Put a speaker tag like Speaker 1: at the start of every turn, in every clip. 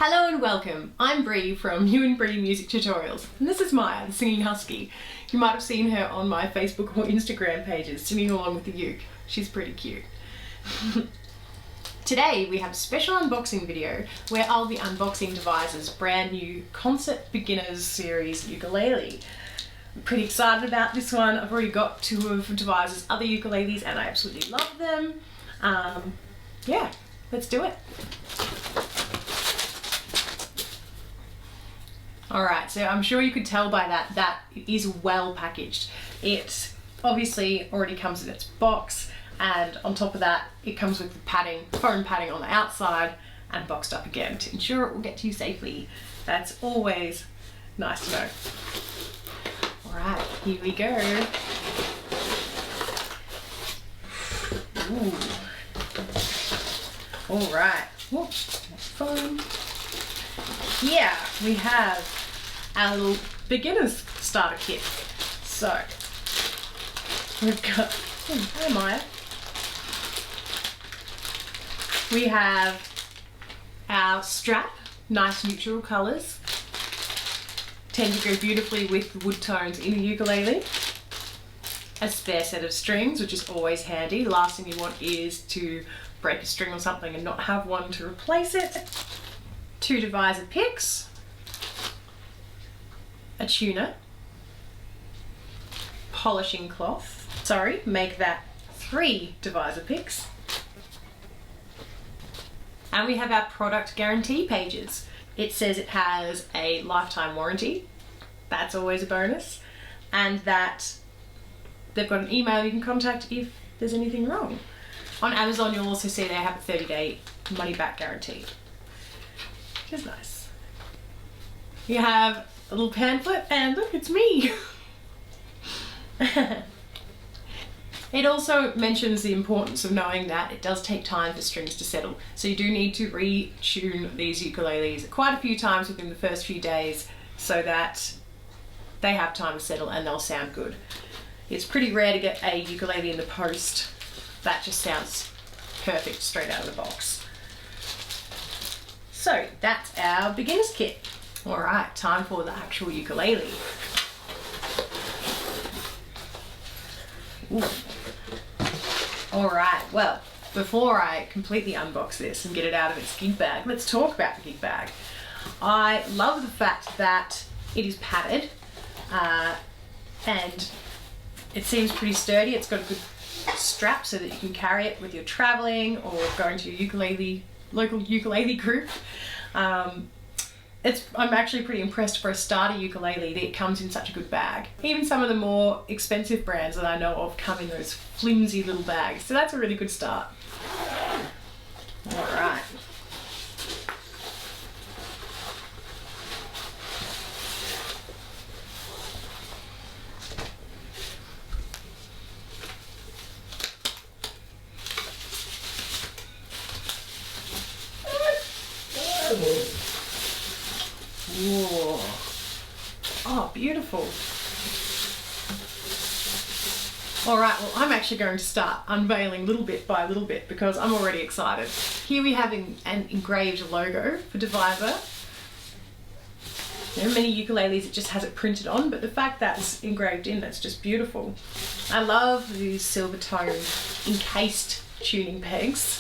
Speaker 1: Hello and welcome. I'm Bree from You and Bree Music Tutorials, and this is Maya, the singing husky. You might have seen her on my Facebook or Instagram pages singing along with the uke. She's pretty cute. Today we have a special unboxing video where I'll be unboxing Deviser's brand new Concert Beginners Series ukulele. I'm pretty excited about this one. I've already got two of Deviser's other ukuleles and I absolutely love them. Yeah, let's do it. Alright, so I'm sure you could tell by that it is well packaged. It obviously already comes in its box, and on top of that it comes with the padding, foam padding on the outside, and boxed up again to ensure it will get to you safely. That's always nice to know. Alright, here we go. Ooh. Alright, foam. Here we have our little beginner's starter kit. So we've got, hi Maya. We have our strap, nice neutral colours, tend to go beautifully with the wood tones in the ukulele. A spare set of strings, which is always handy. The last thing you want is to break a string or something and not have one to replace it. Two Deviser picks, a tuner, polishing cloth, make that 3 Deviser picks, and we have our product guarantee pages. It says it has a lifetime warranty, that's always a bonus, and that they've got an email you can contact if there's anything wrong. On Amazon you'll also see they have a 30-day money back guarantee. Which is nice. You have a little pamphlet and look, it's me! It also mentions the importance of knowing that it does take time for strings to settle. So you do need to retune these ukuleles quite a few times within the first few days so that they have time to settle and they'll sound good. It's pretty rare to get a ukulele in the post that just sounds perfect straight out of the box. So that's our beginner's kit. Alright, time for the actual ukulele. Alright, well, before I completely unbox this and get it out of its gig bag, let's talk about the gig bag. I love the fact that it is padded and it seems pretty sturdy. It's got a good strap so that you can carry it with your traveling or going to your local ukulele group. I'm actually pretty impressed for a starter ukulele that it comes in such a good bag. Even some of the more expensive brands that I know of come in those flimsy little bags, so that's a really good start. Alright. Whoa. Oh, beautiful. Alright, well I'm actually going to start unveiling little bit by little bit because I'm already excited. Here we have an engraved logo for Deviser. There are many ukuleles it just has it printed on, but the fact that it's engraved in, that's just beautiful. I love these silver toned encased tuning pegs.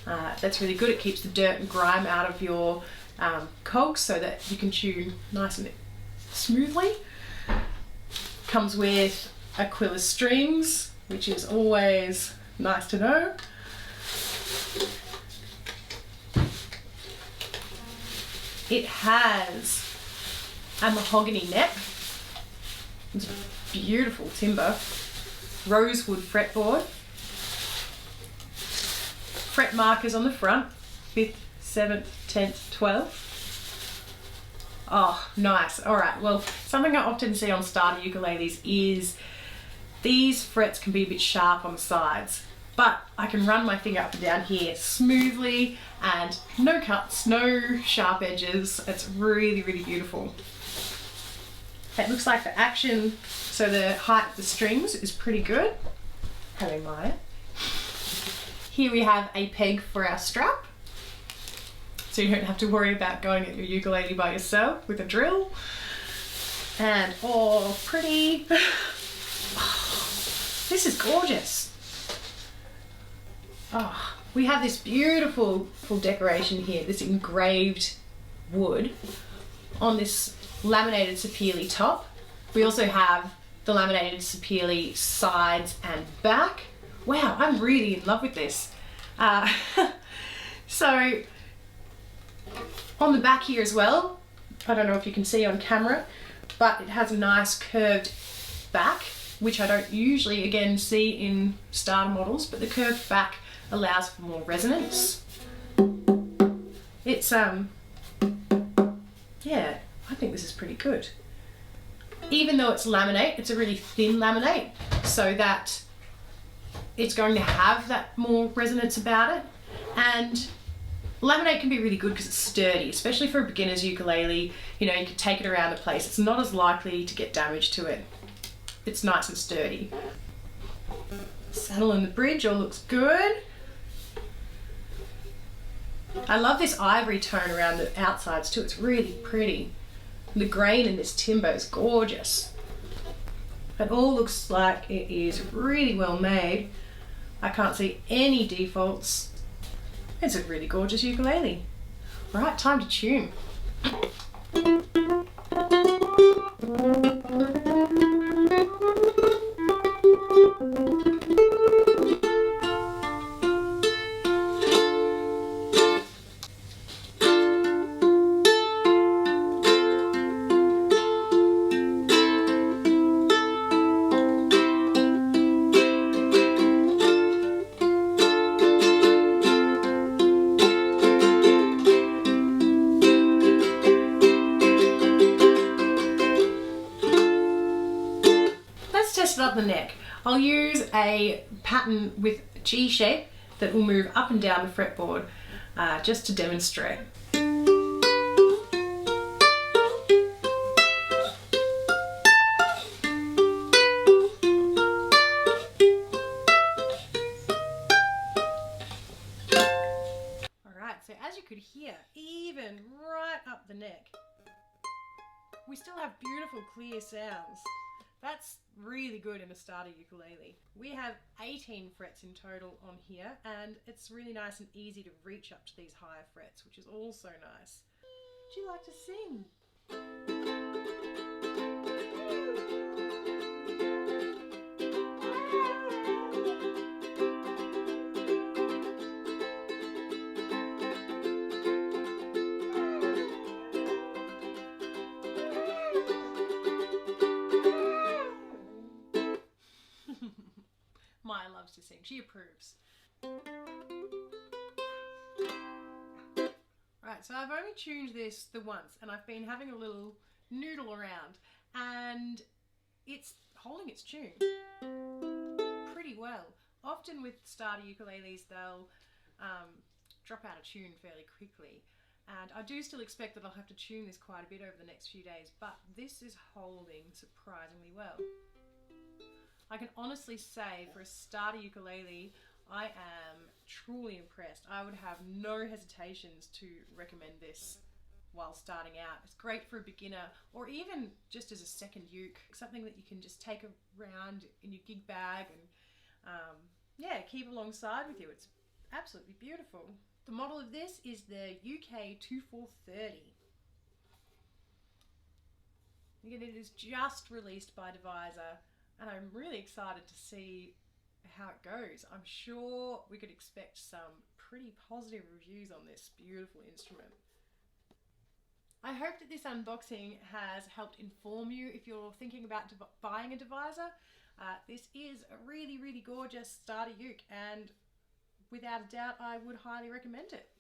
Speaker 1: That's really good. It keeps the dirt and grime out of your cogs so that you can tune nice and smoothly. Comes with ukuleles strings, which is always nice to know. It has a mahogany neck. It's beautiful timber. Rosewood fretboard. Fret markers on the front, 5th, 7th, 10th, 12th. Oh, nice. Alright, well, something I often see on starter ukuleles is these frets can be a bit sharp on the sides, but I can run my finger up and down here smoothly and no cuts, no sharp edges. It's really, really beautiful. It looks like the action, so the height of the strings is pretty good. Hello, Maya. Here we have a peg for our strap. so you don't have to worry about going at your ukulele by yourself with a drill. And oh, pretty. Oh, this is gorgeous. Oh, we have this beautiful full decoration here, this engraved wood on this laminated sapele top. We also have the laminated sapele sides and back. Wow, I'm really in love with this. So on the back here as well, I don't know if you can see on camera, but it has a nice curved back, which I don't usually again see in starter models, but the curved back allows for more resonance. It's yeah, I think this is pretty good. Even though it's laminate, it's a really thin laminate, so that it's going to have that more resonance about it. And laminate can be really good because it's sturdy, especially for a beginner's ukulele. You know, you can take it around the place. It's not as likely to get damage to it. It's nice and sturdy. Saddle and the bridge all looks good. I love this ivory tone around the outsides too. It's really pretty. The grain in this timber is gorgeous. It all looks like it is really well made. I can't see any defaults. It's a really gorgeous ukulele. Right, time to tune. Test it up the neck. I'll use a pattern with G shape that will move up and down the fretboard just to demonstrate. Alright, so as you could hear, even right up the neck, we still have beautiful clear sounds. That's really good in a starter ukulele. We have 18 frets in total on here, and it's really nice and easy to reach up to these higher frets, which is also nice. Would you like to sing? Maya loves to sing, she approves. Right, so I've only tuned this the once, and I've been having a little noodle around, and it's holding its tune pretty well. Often with starter ukuleles, they'll drop out of tune fairly quickly, and I do still expect that I'll have to tune this quite a bit over the next few days, but this is holding surprisingly well. I can honestly say for a starter ukulele, I am truly impressed. I would have no hesitations to recommend this while starting out. It's great for a beginner, or even just as a second uke, something that you can just take around in your gig bag and yeah, keep alongside with you. It's absolutely beautiful. The model of this is the UK 2430. Again, it is just released by Deviser, and I'm really excited to see how it goes. I'm sure we could expect some pretty positive reviews on this beautiful instrument. I hope that this unboxing has helped inform you if you're thinking about buying a Deviser. This is a really, really gorgeous starter uke, and without a doubt I would highly recommend it.